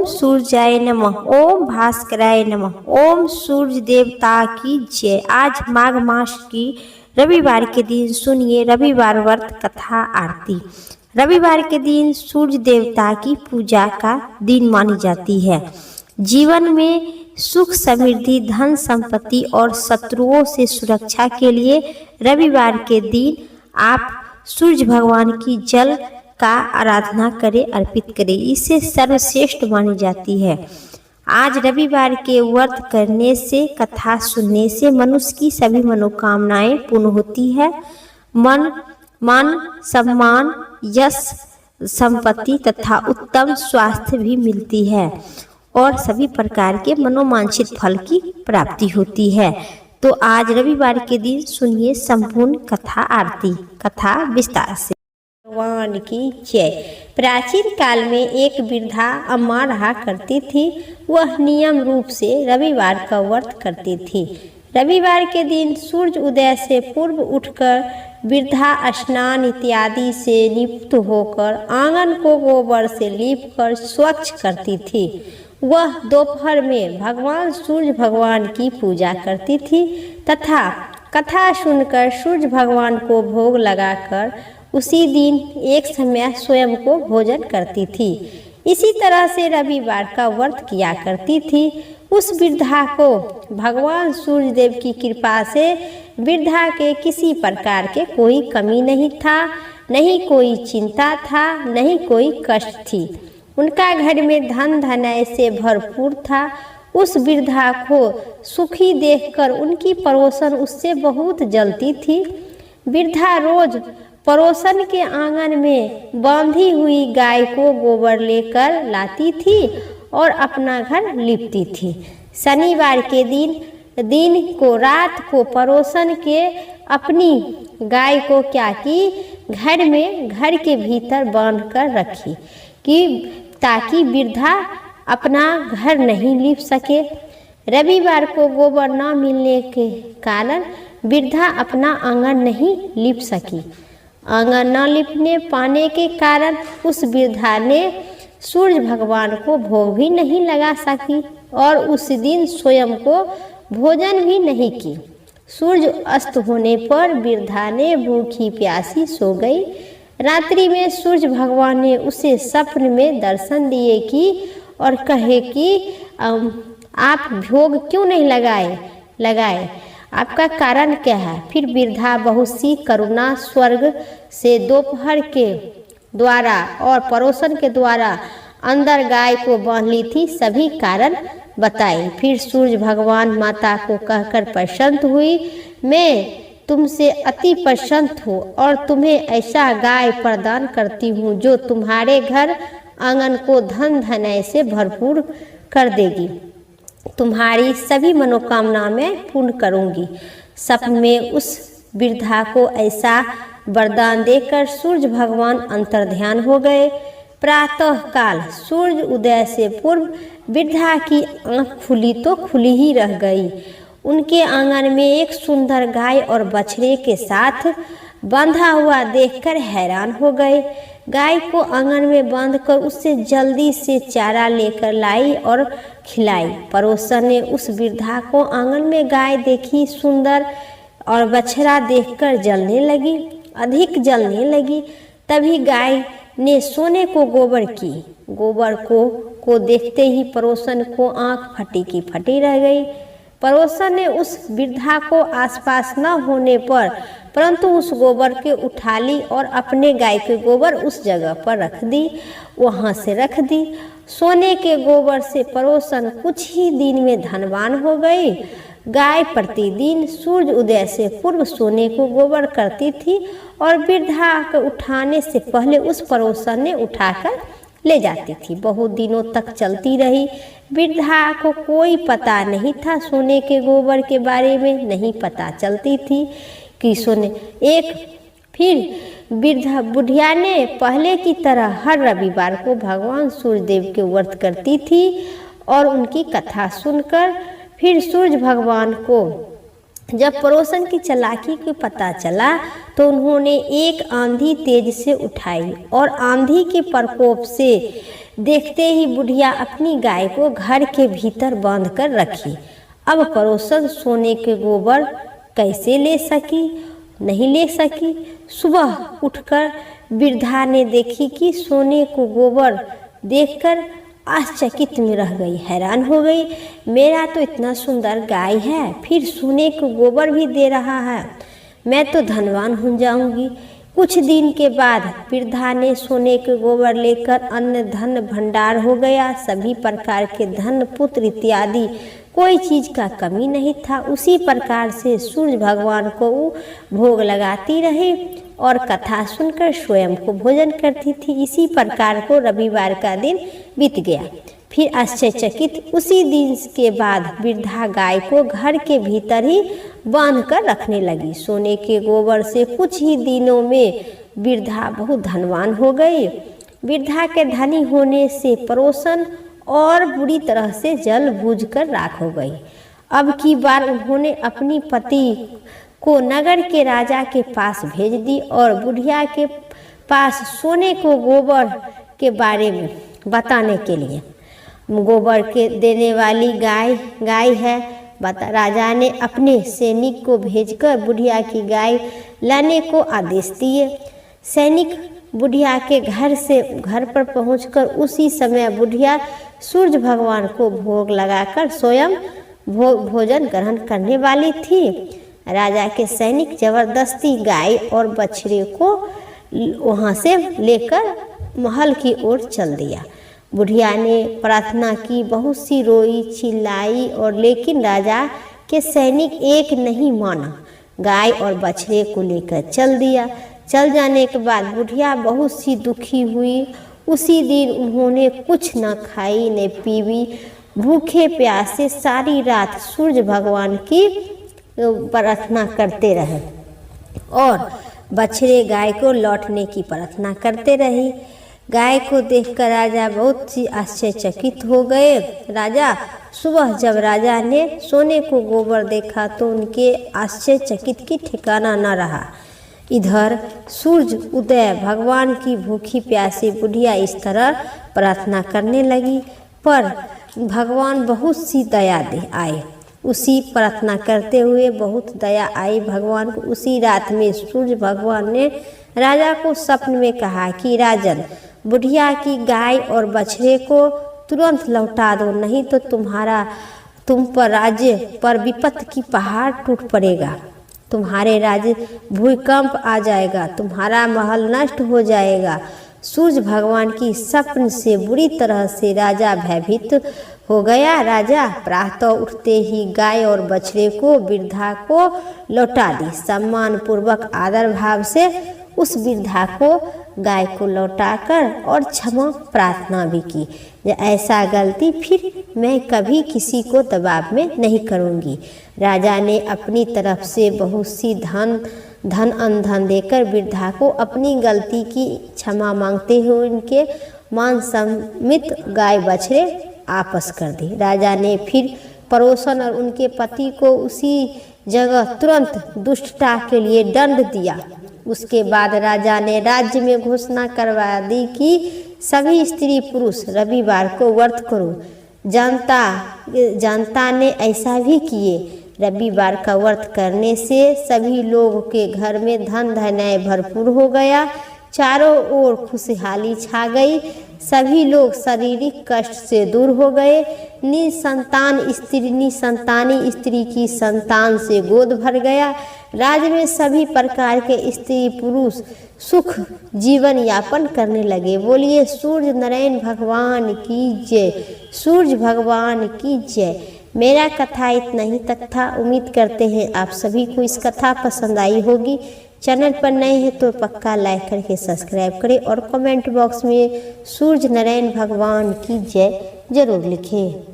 सूर्याय नमः, ओम भास्कराय नमः, ओम सूर्य देवता की जय। आज माघ मास की रविवार के दिन सुनिए रविवार व्रत कथा आरती। रविवार के दिन सूर्य देवता की पूजा का दिन मानी जाती है। जीवन में सुख समृद्धि धन संपत्ति और शत्रुओं से सुरक्षा के लिए रविवार के दिन आप सूर्य भगवान की जल का आराधना करें, अर्पित करें। इसे सर्वश्रेष्ठ मानी जाती है। आज रविवार के व्रत करने से, कथा सुनने से मनुष्य की सभी मनोकामनाएं पूर्ण होती है। मान सम्मान, यश, संपत्ति तथा उत्तम स्वास्थ्य भी मिलती है और सभी प्रकार के मनोवांछित फल की प्राप्ति होती है। तो आज रविवार के दिन सुनिए संपूर्ण कथा आरती। कथा विस्तार से। भगवान की जय। प्राचीन काल में एक वृद्धा अम्मा रहा करती थी। वह नियम रूप से रविवार का व्रत करती थी। रविवार के दिन सूर्य उदय से पूर्व उठकर वृद्धा स्नान इत्यादि से लिप्त होकर आंगन को गोबर से लीपकर स्वच्छ करती थी। वह दोपहर में भगवान सूर्य भगवान की पूजा करती थी तथा कथा सुनकर सूर्य भगवान को भोग लगाकर उसी दिन एक समय स्वयं को भोजन करती थी। इसी तरह से रविवार का व्रत किया करती थी। उस वृद्धा को भगवान सूर्य देव की कृपा से वृद्धा के किसी प्रकार के कोई कमी नहीं था, नहीं कोई चिंता था, नहीं कोई कष्ट थी। उनका घर में धन धनय से भरपूर था। उस वृद्धा को सुखी देखकर उनकी पड़ोसन उससे बहुत जलती थी। वृद्धा रोज पड़ोसन के आंगन में बांधी हुई गाय को गोबर लेकर लाती थी और अपना घर लिपती थी। शनिवार के दिन को रात को पड़ोसन के अपनी गाय को क्या की, घर के भीतर बांधकर रखी कि ताकि वृद्धा अपना घर नहीं लिप सके। रविवार को गोबर न मिलने के कारण वृद्धा अपना आंगन नहीं लिप सकी। आंगन न लिपने पाने के कारण उस वृद्धा ने सूर्य भगवान को भोग भी नहीं लगा सकी और उस दिन स्वयं को भोजन भी नहीं की। सूर्य अस्त होने पर वृद्धा ने भूखी प्यासी सो गई। रात्रि में सूर्य भगवान ने उसे स्वप्न में दर्शन दिए कि और कहे कि आप भोग क्यों नहीं लगाए, आपका कारण क्या है। फिर वृद्धा बहुत सी करुणा स्वर्ग से दोपहर के द्वारा और पड़ोसन के द्वारा अंदर गाय को बांध ली थी, सभी कारण बताए। फिर सूर्य भगवान माता को कहकर प्रसन्न हुई, मैं तुमसे अति प्रसन्न हूँ और तुम्हें ऐसा गाय प्रदान करती हूँ जो तुम्हारे घर आंगन को धन धनय से भरपूर कर देगी। तुम्हारी सभी मनोकामना में पूर्ण करूंगी। स्वप्न में उस वृद्धा को ऐसा वरदान देकर सूर्य भगवान अंतर्ध्यान हो गए। प्रातः काल सूर्य उदय से पूर्व वृद्धा की आंख खुली तो खुली ही रह गई। उनके आंगन में एक सुंदर गाय और बछड़े के साथ बंधा हुआ देखकर हैरान हो गए। गाय को आंगन में बांधकर उससे जल्दी से चारा लेकर लाई और खिलाई। पड़ोसन ने उस वृद्धा को आंगन में गाय देखी सुंदर और बछड़ा देखकर जलने लगी, अधिक जलने लगी। तभी गाय ने सोने को गोबर की। गोबर को देखते ही पड़ोसन को आंख फटी की फटी रह गई। पड़ोसन ने उस वृद्धा को आसपास न होने पर परंतु उस गोबर के उठा ली और अपने गाय के गोबर उस जगह पर रख दी, वहां से रख दी। सोने के गोबर से पड़ोसन कुछ ही दिन में धनवान हो गई। गाय प्रतिदिन सूर्य उदय से पूर्व सोने को गोबर करती थी और वृद्धा को उठाने से पहले उस पड़ोसन ने उठाकर ले जाती थी। बहुत दिनों तक चलती रही। वृद्धा को कोई पता नहीं था, सोने के गोबर के बारे में नहीं पता चलती थी कि सोने फिर वृद्धा बुढ़िया ने पहले की तरह हर रविवार को भगवान सूर्यदेव के व्रत करती थी और उनकी कथा सुनकर फिर सूर्य भगवान को जब पड़ोसन की चालाकी को पता चला तो उन्होंने एक आंधी तेज से उठाई और आंधी के प्रकोप से देखते ही बुढ़िया अपनी गाय को घर के भीतर बांध कर रखी। अब पड़ोसन सोने के गोबर कैसे ले सकी, नहीं ले सकी। सुबह उठकर वृद्धा ने देखी कि सोने को गोबर देखकर आश्चर्यचकित में रह गई, हैरान हो गई। मेरा तो इतना सुंदर गाय है, फिर सोने को गोबर भी दे रहा है, मैं तो धनवान हो जाऊंगी। कुछ दिन के बाद वृद्धा ने सोने के गोबर लेकर अन्न धन भंडार हो गया। सभी प्रकार के धन पुत्र इत्यादि कोई चीज का कमी नहीं था। उसी प्रकार से सूर्य भगवान को भोग लगाती रही और कथा सुनकर स्वयं को भोजन करती थी। इसी प्रकार को रविवार का दिन बीत गया। फिर आश्चर्यचकित उसी दिन के बाद वृद्धा गाय को घर के भीतर ही बांध कर रखने लगी। सोने के गोबर से कुछ ही दिनों में वृद्धा बहुत धनवान हो गई। वृद्धा के धनी होने से पड़ोसन और बुरी तरह से जल बूझ कर राख हो गई। अब की बार उन्होंने अपनी पति को नगर के राजा के पास भेज दी और बुढ़िया के पास सोने को गोबर के बारे में बताने के लिए। गोबर के देने वाली गाय है। राजा ने अपने सैनिक को भेजकर बुढ़िया की गाय लाने को आदेश दिए। सैनिक बुढ़िया के घर पर पहुंचकर उसी समय बुढ़िया सूर्य भगवान को भोग लगाकर स्वयं भोजन ग्रहण करने वाली थी। राजा के सैनिक जबरदस्ती गाय और बछड़े को वहां से लेकर महल की ओर चल दिया। बुढ़िया ने प्रार्थना की, बहुत सी रोई चिल्लाई और लेकिन राजा के सैनिक एक नहीं माना। गाय और बछड़े को लेकर चल दिया। चल जाने के बाद बुढ़िया बहुत सी दुखी हुई। उसी दिन उन्होंने कुछ न खाई न पीवी, भूखे प्यासे सारी रात सूर्य भगवान की प्रार्थना करते रहे और बछड़े गाय को लौटने की प्रार्थना करते रही। गाय को देखकर राजा बहुत सी आश्चर्यचकित हो गए। राजा सुबह जब राजा ने सोने को गोबर देखा तो उनके आश्चर्यचकित की ठिकाना न रहा। इधर सूर्य उदय भगवान की भूखी प्यासी बुढ़िया इस तरह प्रार्थना करने लगी, पर भगवान बहुत सी दया दे आए। उसी प्रार्थना करते हुए बहुत दया आई भगवान को। उसी रात में सूर्य भगवान ने राजा को स्वप्न में कहा कि राजन, बुढ़िया की गाय और बछड़े को तुरंत लौटा दो, नहीं तो तुम पर राज्य पर विपत्ति की पहाड़ टूट पड़ेगा। तुम्हारे राज्य भूकंप आ जाएगा, तुम्हारा महल नष्ट हो जाएगा। सूर्य भगवान की स्वप्न से बुरी तरह से राजा भयभीत हो गया। राजा प्रातः उठते ही गाय और बछड़े को वृद्धा को लौटा दी। सम्मान पूर्वक आदर भाव से उस वृद्धा को गाय को लौटाकर और क्षमा प्रार्थना भी की। ऐसा गलती फिर मैं कभी किसी को दबाव में नहीं करूँगी। राजा ने अपनी तरफ से बहुत सी धन अनधन देकर वृद्धा को अपनी गलती की क्षमा मांगते हुए उनके मान सम्मित गाय बछड़े आपस कर दी। राजा ने फिर पड़ोसन और उनके पति को उसी जगह तुरंत दुष्टता के लिए दंड दिया। उसके बाद राजा ने राज्य में घोषणा करवा दी कि सभी स्त्री पुरुष रविवार को व्रत करो। जनता ने ऐसा भी किए। रविवार का व्रत करने से सभी लोगों के घर में धन धान्य भरपूर हो गया। चारों ओर खुशहाली छा गई। सभी लोग शारीरिक कष्ट से दूर हो गए। निसंतानी स्त्री की संतान से गोद भर गया। राज्य में सभी प्रकार के स्त्री पुरुष सुख जीवन यापन करने लगे। बोलिए सूर्य नारायण भगवान की जय, सूर्य भगवान की जय। मेरा कथा इतना ही तक था। उम्मीद करते हैं आप सभी को इस कथा पसंद आई होगी। चैनल पर नए हैं तो पक्का लाइक करके सब्सक्राइब करें और कमेंट बॉक्स में सूर्य नारायण भगवान की जय जरूर लिखें।